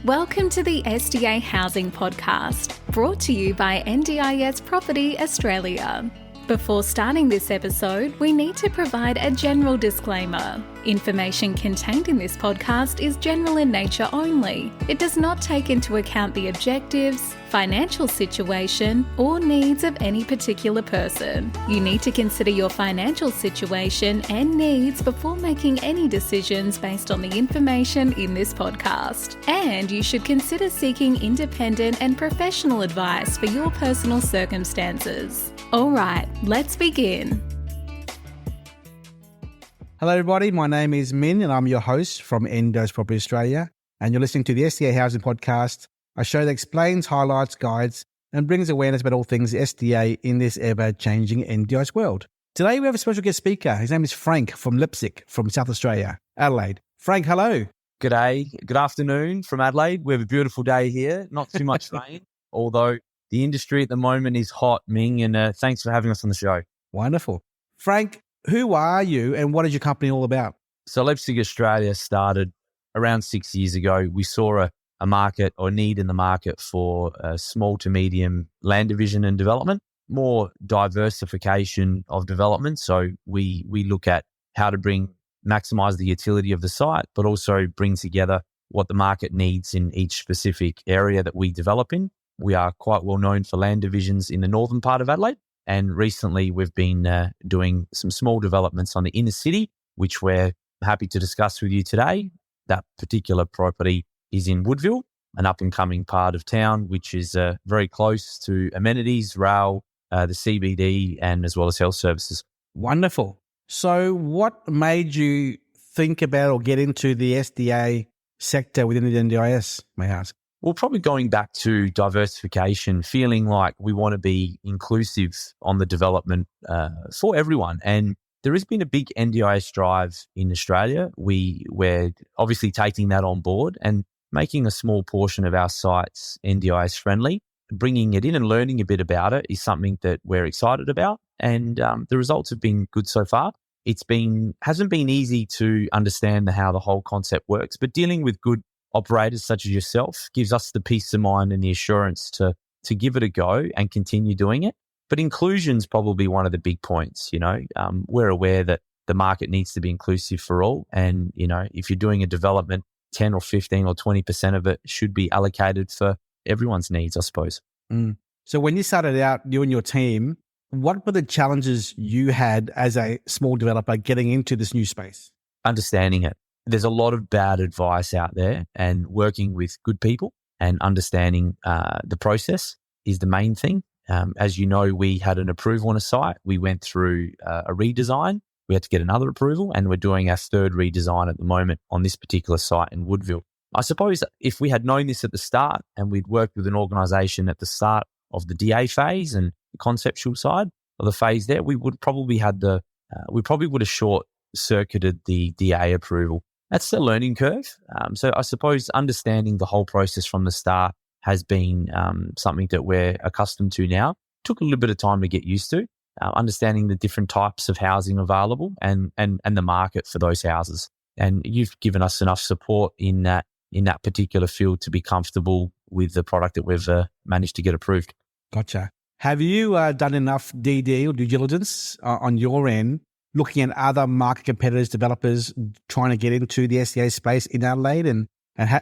Welcome to the SDA Housing Podcast, brought to you by NDIS Property Australia. Before starting this episode, we need to provide a general disclaimer. Information contained in this podcast is general in nature only. It does not take into account the objectives, financial situation, or needs of any particular person. You need to consider your financial situation and needs before making any decisions based on the information in this podcast. And you should consider seeking independent and professional advice for your personal circumstances. All right, let's begin. Hello everybody, my name is Minh and I'm your host from NDIS Property Australia, and you're listening to the SDA Housing Podcast, a show that explains, highlights, guides and brings awareness about all things SDA in this ever-changing NDIS world. Today we have a special guest speaker. His name is Frank from Leipzig, from South Australia, Adelaide. Frank, hello. G'day, good afternoon from Adelaide. We have a beautiful day here, not too much rain, although the industry at the moment is hot, Minh, and thanks for having us on the show. Wonderful. Frank, who are you and what is your company all about? So Leipzig Australia started around 6 years ago. We saw a market or need in the market for small to medium land division and development, more diversification of development. So we look at how to maximize the utility of the site, but also bring together what the market needs in each specific area that we develop in. We are quite well known for land divisions in the northern part of Adelaide. And recently we've been doing some small developments on the inner city, which we're happy to discuss with you today. That particular property is in Woodville, an up-and-coming part of town, which is very close to amenities, rail, the CBD, and as well as health services. Wonderful. So what made you think about or get into the SDA sector within the NDIS, may I ask? Well, probably going back to diversification, feeling like we want to be inclusive on the development for everyone. And there has been a big NDIS drive in Australia. We're obviously taking that on board and making a small portion of our sites NDIS friendly. Bringing it in and learning a bit about it is something that we're excited about. And the results have been good so far. Hasn't been easy to understand how the whole concept works, but dealing with good operators such as yourself gives us the peace of mind and the assurance to give it a go and continue doing it. But inclusion's probably one of the big points. We're aware that the market needs to be inclusive for all. And, if you're doing a development, 10 or 15 or 20% of it should be allocated for everyone's needs, I suppose. So when you started out, you and your team, what were the challenges you had as a small developer getting into this new space? Understanding it. There's a lot of bad advice out there, and working with good people and understanding the process is the main thing. As you know, we had an approval on a site. We went through a redesign. We had to get another approval, and we're doing our third redesign at the moment on this particular site in Woodville. I suppose if we had known this at the start and we'd worked with an organisation at the start of the DA phase and the conceptual side of the phase there, we would probably would have short-circuited the DA approval. That's the learning curve. So I suppose understanding the whole process from the start has been something that we're accustomed to now. Took a little bit of time to get used to, understanding the different types of housing available and the market for those houses. And you've given us enough support in that particular field to be comfortable with the product that we've managed to get approved. Gotcha. Have you done enough DD or due diligence on your end, looking at other market competitors, developers trying to get into the SDA space in Adelaide? And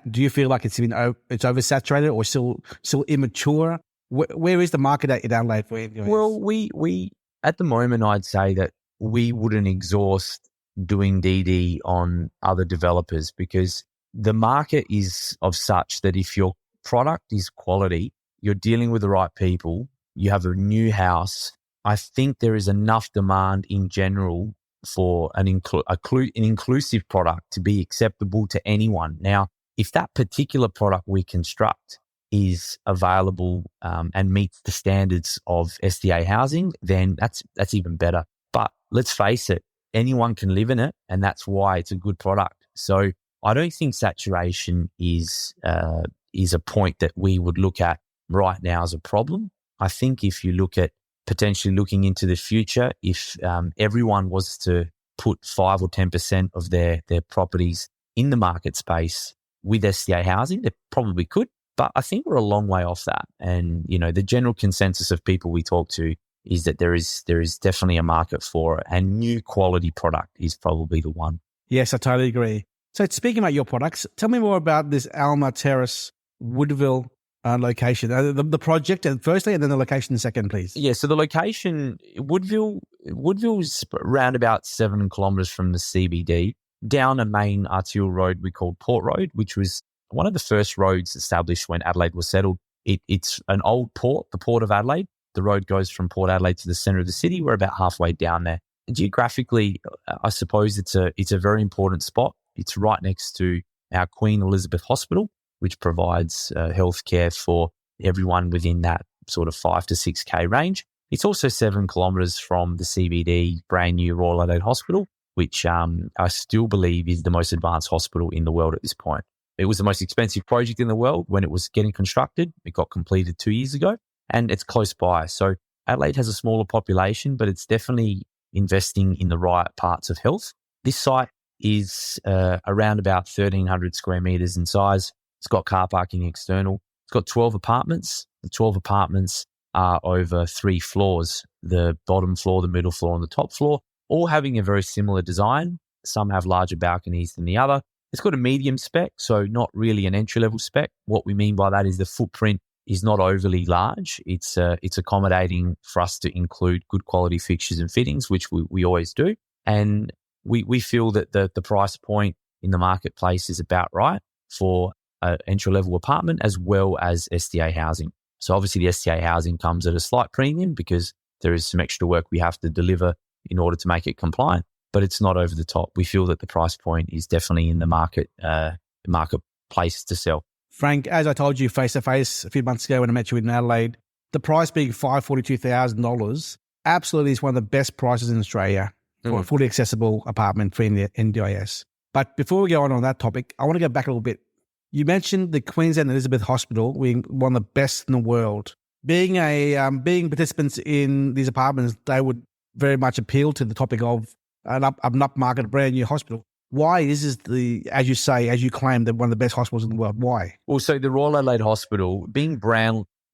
do you feel like it's oversaturated or still immature? Where is the market at in Adelaide for you? Well, we at the moment, I'd say that we wouldn't exhaust doing DD on other developers because the market is of such that if your product is quality, you're dealing with the right people, you have a new house, I think there is enough demand in general for an inclusive product to be acceptable to anyone. Now, if that particular product we construct is available and meets the standards of SDA housing, then that's even better. But let's face it, anyone can live in it, and that's why it's a good product. So I don't think saturation is a point that we would look at right now as a problem. I think if you look at potentially looking into the future, if everyone was to put 5 or 10% of their properties in the market space with SDA housing. They probably could, but I think we're a long way off that. And, the general consensus of people we talk to is that there is definitely a market for it, and new quality product is probably the one. Yes, I totally agree. So speaking about your products, tell me more about this ALMA TERRACE Woodville location, the project firstly, and then the location second, please. Yeah, so the location, Woodville's around about 7 kilometres from the CBD, down a main arterial road we call Port Road, which was one of the first roads established when Adelaide was settled. It's an old port, the Port of Adelaide. The road goes from Port Adelaide to the centre of the city. We're about halfway down there. And geographically, I suppose it's a very important spot. It's right next to our Queen Elizabeth Hospital, which provides healthcare for everyone within that sort of 5 to 6K range. It's also 7 kilometres from the CBD brand new Royal Adelaide Hospital, which I still believe is the most advanced hospital in the world at this point. It was the most expensive project in the world when it was getting constructed. It got completed 2 years ago, and it's close by. So Adelaide has a smaller population, but it's definitely investing in the right parts of health. This site is around about 1,300 square metres in size. It's got car parking external. It's got 12 apartments. The 12 apartments are over 3 floors, the bottom floor, the middle floor, and the top floor, all having a very similar design. Some have larger balconies than the other. It's got a medium spec, so not really an entry-level spec. What we mean by that is the footprint is not overly large. It's accommodating for us to include good quality fixtures and fittings, which we always do. And we feel that the price point in the marketplace is about right for an entry-level apartment as well as SDA housing. So obviously the SDA housing comes at a slight premium because there is some extra work we have to deliver in order to make it compliant, but it's not over the top. We feel that the price point is definitely in the marketplace to sell. Frank, as I told you face-to-face a few months ago when I met you in Adelaide, the price being $542,000 absolutely is one of the best prices in Australia for a fully accessible apartment for NDIS. But before we go on that topic, I want to go back a little bit. You mentioned the Queensland Elizabeth Hospital being one of the best in the world. Being participants in these apartments, they would very much appeal to the topic of an upmarket brand new hospital. Why is this as you claim, one of the best hospitals in the world? Why? Well, so the Royal Adelaide Hospital, being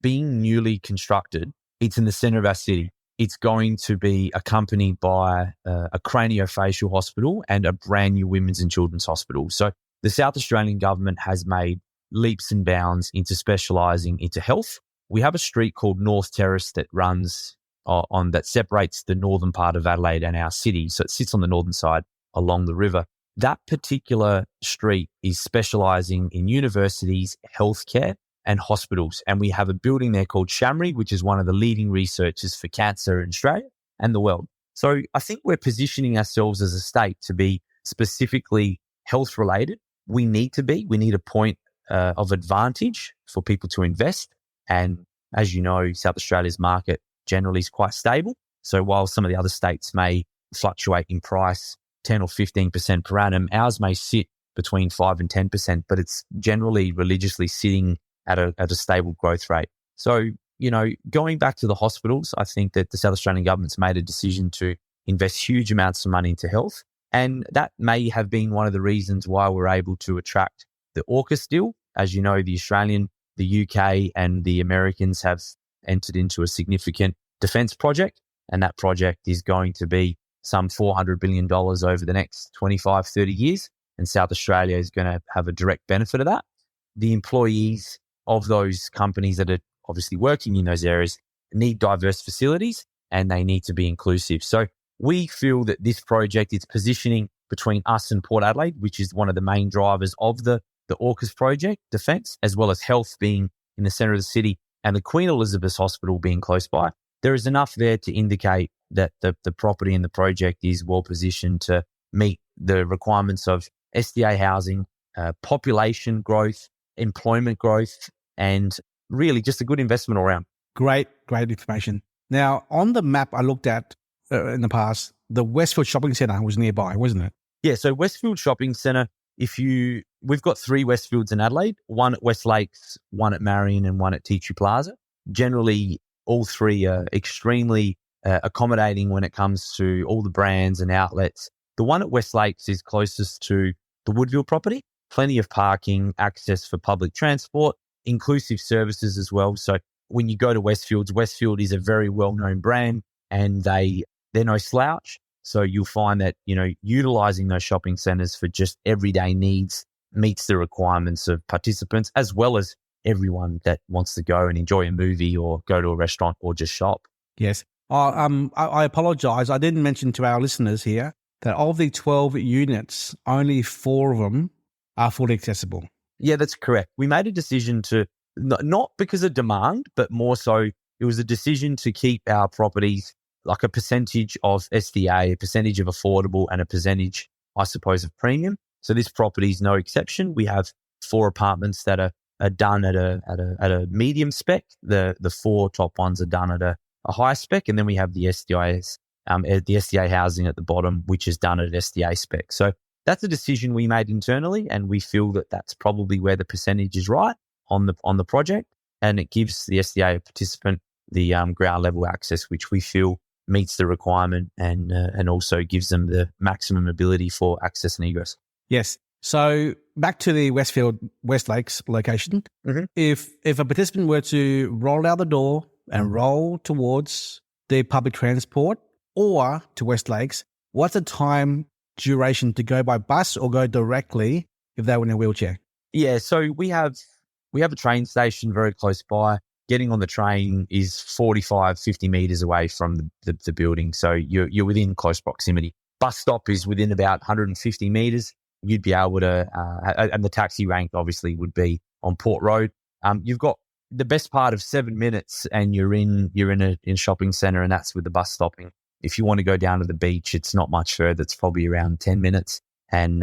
newly constructed, it's in the centre of our city. It's going to be accompanied by a craniofacial hospital and a brand new women's and children's hospital. So the South Australian government has made leaps and bounds into specialising into health. We have a street called North Terrace that runs that separates the northern part of Adelaide and our city. So it sits on the northern side along the river. That particular street is specialising in universities, healthcare, and hospitals. And we have a building there called Shamri, which is one of the leading researchers for cancer in Australia and the world. So I think we're positioning ourselves as a state to be specifically health related. We need a point of advantage for people to invest. And as you know, South Australia's market generally is quite stable. So while some of the other states may fluctuate in price 10 or 15% per annum, ours may sit between 5 and 10%, but it's generally religiously sitting at a stable growth rate. So, going back to the hospitals, I think that the South Australian government's made a decision to invest huge amounts of money into health. And that may have been one of the reasons why we're able to attract the AUKUS deal. As you know, the Australian, the UK and the Americans have entered into a significant defence project. And that project is going to be some $400 billion over the next 25, 30 years. And South Australia is going to have a direct benefit of that. The employees of those companies that are obviously working in those areas need diverse facilities and they need to be inclusive. So we feel that this project is positioning between us and Port Adelaide, which is one of the main drivers of the AUKUS project, defence, as well as health being in the centre of the city and the Queen Elizabeth Hospital being close by. There is enough there to indicate that the property and the project is well positioned to meet the requirements of SDA housing, population growth, employment growth, and really just a good investment all around. Great information. Now, on the map I looked at in the past, the Westfield Shopping Centre was nearby, wasn't it? Yeah, so Westfield Shopping Centre, we've got 3 Westfields in Adelaide, one at West Lakes, one at Marion and one at Tea Tree Plaza. Generally, all 3 are extremely accommodating when it comes to all the brands and outlets. The one at West Lakes is closest to the Woodville property, plenty of parking, access for public transport, inclusive services as well. So when you go to Westfield is a very well-known brand, and they're no slouch. So you'll find that, utilizing those shopping centers for just everyday needs meets the requirements of participants, as well as everyone that wants to go and enjoy a movie or go to a restaurant or just shop. Yes. I apologize. I didn't mention to our listeners here that of the 12 units, only 4 of them are fully accessible. Yeah, that's correct. We made a decision to, not because of demand, but more so it was a decision to keep our properties like a percentage of SDA, a percentage of affordable, and a percentage, I suppose, of premium. So this property is no exception. We have 4 apartments that are done at a medium spec. The 4 top ones are done at a high spec, and then we have the SDA housing at the bottom, which is done at SDA spec. So that's a decision we made internally, and we feel that that's probably where the percentage is right on the project, and it gives the SDA participant the ground level access, which we feel meets the requirement and also gives them the maximum ability for access and egress. Yes. So back to the West Lakes location. Mm-hmm. If a participant were to roll out the door and roll towards the public transport or to West Lakes, what's the time duration to go by bus or go directly if they were in a wheelchair? Yeah, so we have a train station very close by. Getting on the train is 45, 50 meters away from the building. So you're within close proximity. Bus stop is within about 150 meters. You'd be able to, and the taxi rank obviously would be on Port Road. You've got the best part of 7 minutes and you're in a shopping center, and that's with the bus stopping. If you want to go down to the beach, it's not much further. It's probably around 10 minutes. And,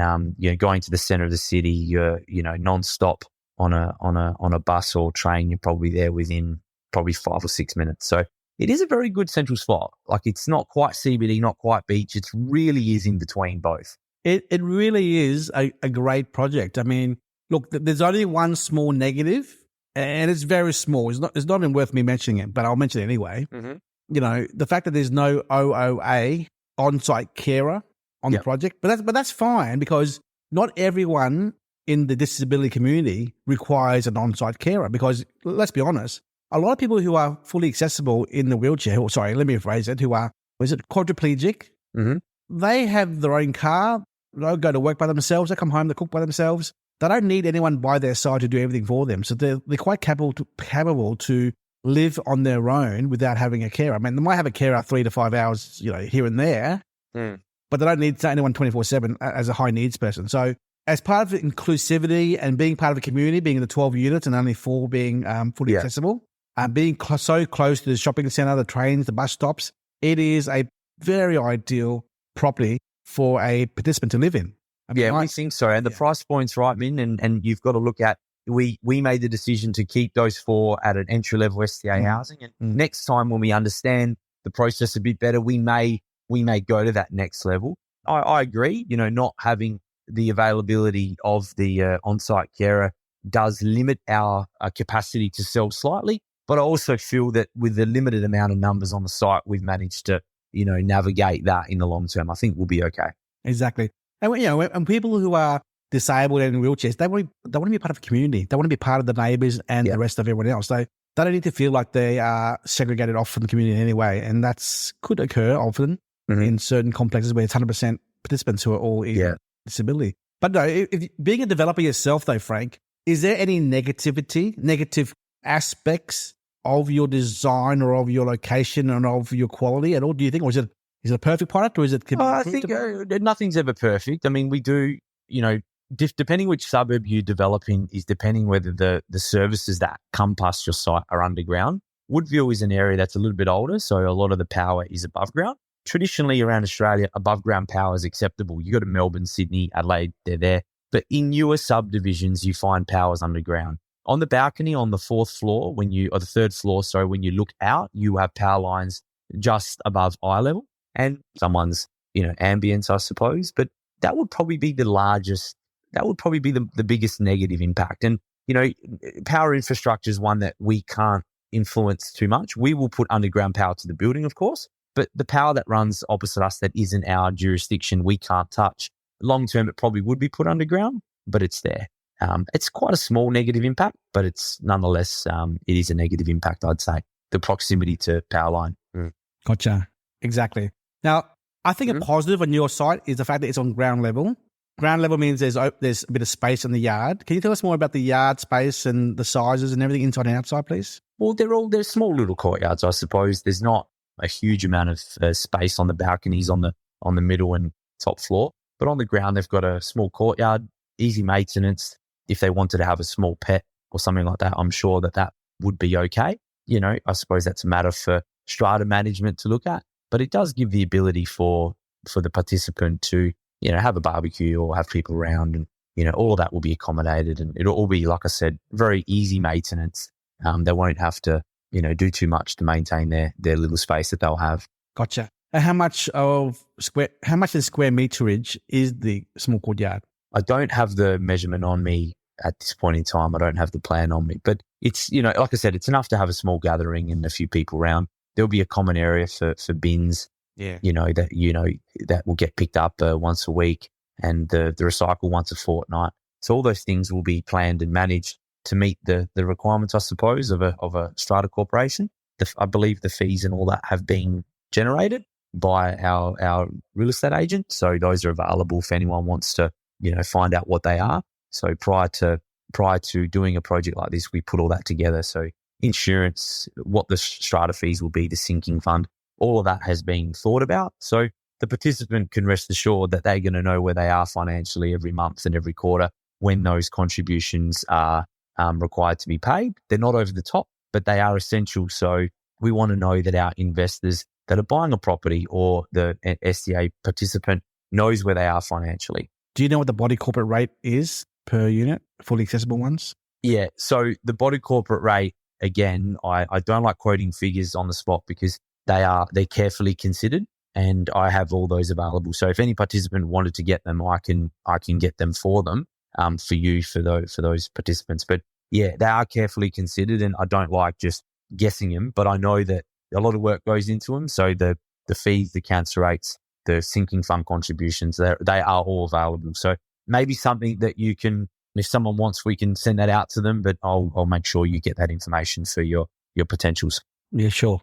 going to the center of the city, you're, non-stop on a bus or train, you're probably there within probably 5 or 6 minutes. So it is a very good central spot. Like, it's not quite CBD, not quite beach. It really is in between both. It really is a great project. I mean, look, there's only one small negative, and it's very small. It's not even worth me mentioning it, but I'll mention it anyway. Mm-hmm. The fact that there's no OOA on-site carer on the project, but that's fine, because not everyone in the disability community requires an on-site carer, because let's be honest, a lot of people who are fully accessible in the wheelchair, or sorry, let me rephrase it, who are, quadriplegic, mm-hmm. They have their own car, they go to work by themselves, they come home, they cook by themselves. They don't need anyone by their side to do everything for them. So they're quite capable to live on their own without having a carer. I mean, they might have a carer 3 to 5 hours, here and there, but they don't need anyone 24/7 as a high needs person. So as part of inclusivity and being part of the community, being in the 12 units and only 4 being fully accessible, being so close to the shopping centre, the trains, the bus stops, it is a very ideal property for a participant to live in. I mean, we think so. And the price point's right, Minh, and you've got to look at, we made the decision to keep those 4 at an entry-level SDA housing. And next time when we understand the process a bit better, we may go to that next level. I agree, not having the availability of the on-site carer does limit our capacity to sell slightly. But I also feel that with the limited amount of numbers on the site, we've managed to, navigate that in the long term. I think we'll be okay. Exactly. And, and people who are disabled and in wheelchairs, they want to be part of a community. They want to be part of the neighbours and the rest of everyone else. They don't need to feel like they are segregated off from the community in any way. And that could occur often in certain complexes where it's 100% participants who are all in disability. But no, if being a developer yourself though, Frank, is there any negative aspects of your design or of your location and of your quality at all, do you think? Or is it a perfect product, or is it? I think nothing's ever perfect. I mean, we do, depending which suburb you develop in is depending whether the services that come past your site are underground. Woodville is an area that's a little bit older, so a lot of the power is above ground. Traditionally around Australia, above ground power is acceptable. You go to Melbourne, Sydney, Adelaide, they're there. But in newer subdivisions, you find powers underground. On the balcony on the 4th floor, or the 3rd floor, when you look out, you have power lines just above eye level, and someone's, ambience, I suppose. But that would probably be the largest, that would probably be the biggest negative impact. And, power infrastructure is one that we can't influence too much. We will put underground power to the building, of course, but the power that runs opposite us that isn't our jurisdiction, we can't touch. Long term, it probably would be put underground. but it's there. It's quite a small negative impact, but it's nonetheless, it is a negative impact, I'd say, the proximity to power line. Gotcha. Exactly. Now, I think a positive on your site is the fact that it's on ground level. Ground level means there's a bit of space in the yard. Can you tell us more about the yard space and the sizes and everything inside and outside, please? Well, they're small little courtyards, I suppose. There's not a huge amount of space on the balconies on the middle and top floor, but on the ground they've got a small courtyard, easy maintenance. If they wanted to have a small pet or something like that, I'm sure that would be okay. I suppose that's a matter for strata management to look at, but it does give the ability for the participant to, have a barbecue or have people around, and, all of that will be accommodated, and it'll all be, like I said, very easy maintenance. They won't have to, do too much to maintain their little space that they'll have. Gotcha. And how much in square meterage is the small courtyard? I don't have the measurement on me at this point in time. I don't have the plan on me, but it's, like I said, it's enough to have a small gathering and a few people around. There'll be a common area for bins, that will get picked up once a week, and the recycle once a fortnight. So all those things will be planned and managed to meet the requirements, I suppose, of a strata corporation. I believe the fees and all that have been generated by our real estate agent. So those are available if anyone wants to, find out what they are. So prior to doing a project like this, we put all that together. So insurance, what the strata fees will be, the sinking fund, all of that has been thought about. So the participant can rest assured that they're going to know where they are financially every month and every quarter when those contributions are required to be paid. They're not over the top, but they are essential. So we want to know that our investors that are buying a property or the SDA participant knows where they are financially. Do you know what the body corporate rate is per unit, fully accessible ones? Yeah. So the body corporate rate, again, I don't like quoting figures on the spot because they're carefully considered, and I have all those available. So if any participant wanted to get them, I can get them for them, for those participants. But yeah, they are carefully considered, and I don't like just guessing them, but I know that a lot of work goes into them. So the fees, the cancer rates, the sinking fund contributions, they are all available. So maybe something that you can, if someone wants, we can send that out to them, but I'll make sure you get that information for your potentials. Yeah, sure.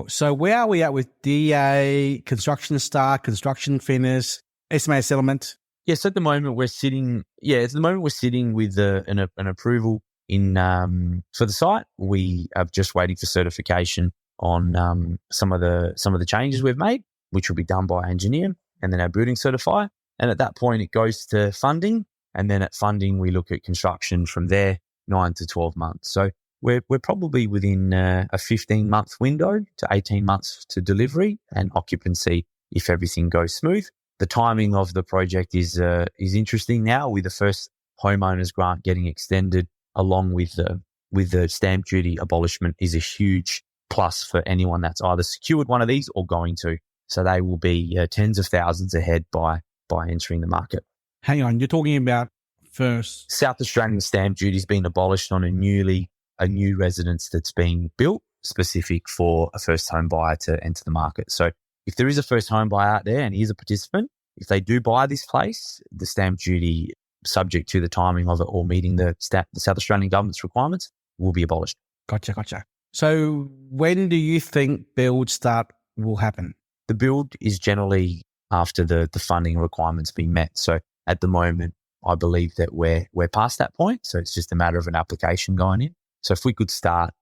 So where are we at with DA, construction start, construction finish, estimated settlement? Yes, at the moment we're sitting with an approval in for the site. We are just waiting for certification on some of the changes we've made, which will be done by our engineer and then our building certifier. And at that point, it goes to funding. And then at funding, we look at construction from there, 9 to 12 months. So we're probably within a 15-month window to 18 months to delivery and occupancy if everything goes smooth. The timing of the project is interesting now, with the first homeowners grant getting extended along with the stamp duty abolishment is a huge plus for anyone that's either secured one of these or going to. So they will be tens of thousands ahead by entering the market. Hang on, you're talking about first? South Australian stamp duty has been abolished on a new residence that's being built specific for a first home buyer to enter the market. So if there is a first home buyer out there and he is a participant, if they do buy this place, the stamp duty, subject to the timing of it or meeting the South Australian government's requirements, will be abolished. Gotcha. So when do you think build start will happen? The build is generally after the funding requirements being met. So at the moment, I believe that we're past that point. So it's just a matter of an application going in. So if we could start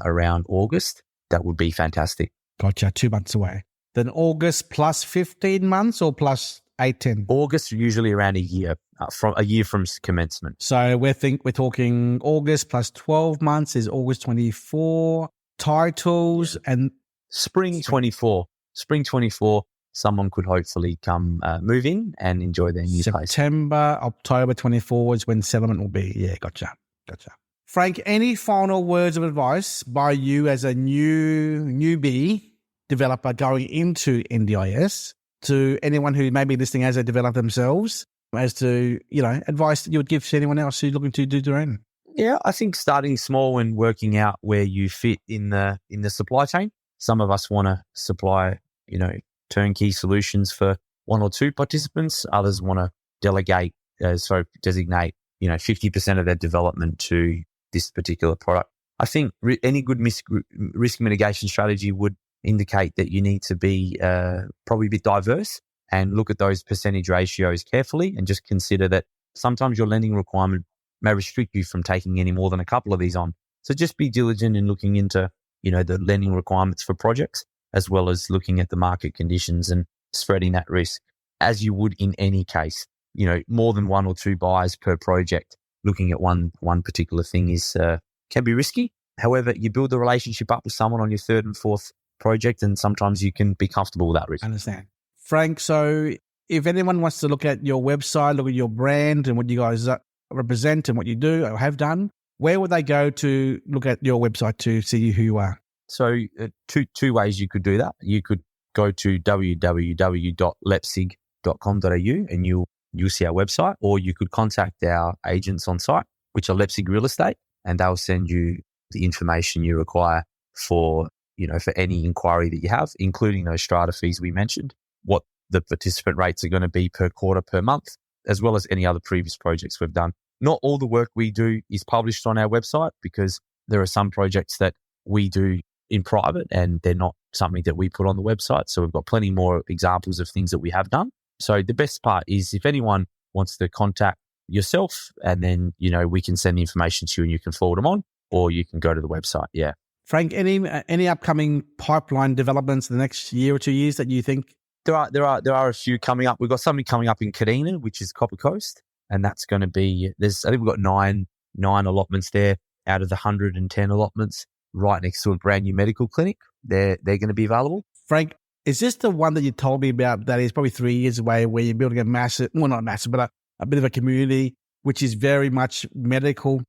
around August, that would be fantastic. Gotcha. 2 months away. Then August plus 15 months or plus 18? August, usually around a year from commencement. So we're talking August plus 12 months is August 24. Titles and Spring 24. Spring 24, someone could hopefully come move in and enjoy their new place. September, October 24 is when settlement will be. Yeah, gotcha. Frank, any final words of advice by you as a newbie developer going into NDIS to anyone who may be listening as a developer themselves, as to, advice that you would give to anyone else who's looking to do their own? Yeah, I think starting small and working out where you fit in the supply chain. Some of us want to supply, turnkey solutions for one or two participants. Others want to delegate designate 50% of their development to this particular product. I think any good risk mitigation strategy would indicate that you need to be probably a bit diverse and look at those percentage ratios carefully, and just consider that sometimes your lending requirement may restrict you from taking any more than a couple of these on. So just be diligent in looking into, the lending requirements for projects, as well as looking at the market conditions and spreading that risk as you would in any case. More than one or two buyers per project, looking at one particular thing can be risky. However, you build the relationship up with someone on your third and fourth project, and sometimes you can be comfortable with that risk. I understand. Frank, so if anyone wants to look at your website, look at your brand and what you guys represent and what you do or have done, where would they go to look at your website to see who you are? So two ways you could do that. You could go to www.leipzig.com.au and you'll see our website, or you could contact our agents on site, which are Leipzig Real Estate, and they'll send you the information you require for any inquiry that you have, including those strata fees we mentioned, what the participant rates are going to be per quarter, per month, as well as any other previous projects we've done. Not all the work we do is published on our website, because there are some projects that we do in private and they're not something that we put on the website. So we've got plenty more examples of things that we have done. So the best part is if anyone wants to contact yourself, and then, we can send the information to you and you can forward them on, or you can go to the website. Yeah. Frank, any upcoming pipeline developments in the next year or 2 years that you think? There are a few coming up. We've got something coming up in Kadina, which is Copper Coast, and that's going to be, I think we've got nine allotments there out of the 110 allotments, right next to a brand new medical clinic. They're going to be available. Frank, is this the one that you told me about that is probably 3 years away, where you're building a massive, well, not massive, but a bit of a community, which is very much medical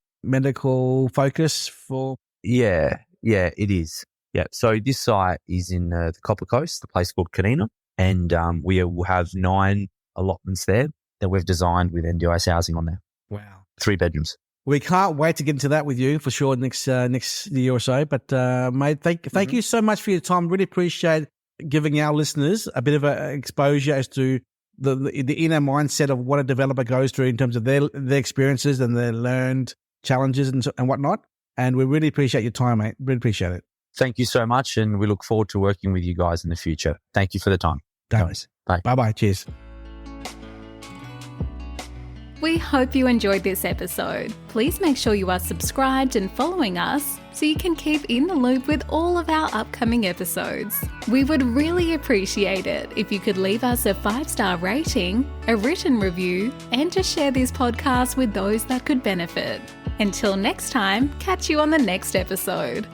focus for? Yeah, it is. Yeah. So this site is in the Copper Coast, the place called Kadina, and we will have 9 allotments there that we've designed with NDIS housing on there. Wow. 3 bedrooms. We can't wait to get into that with you for sure next year or so. But mate, thank you so much for your time. Really appreciate giving our listeners a bit of an exposure as to the inner mindset of what a developer goes through in terms of their experiences and their learned challenges and whatnot. And we really appreciate your time, mate. Really appreciate it. Thank you so much, and we look forward to working with you guys in the future. Thank you for the time. Thanks. Bye. Bye-bye. Cheers. We hope you enjoyed this episode. Please make sure you are subscribed and following us so you can keep in the loop with all of our upcoming episodes. We would really appreciate it if you could leave us a 5-star rating, a written review, and just share this podcast with those that could benefit. Until next time, catch you on the next episode.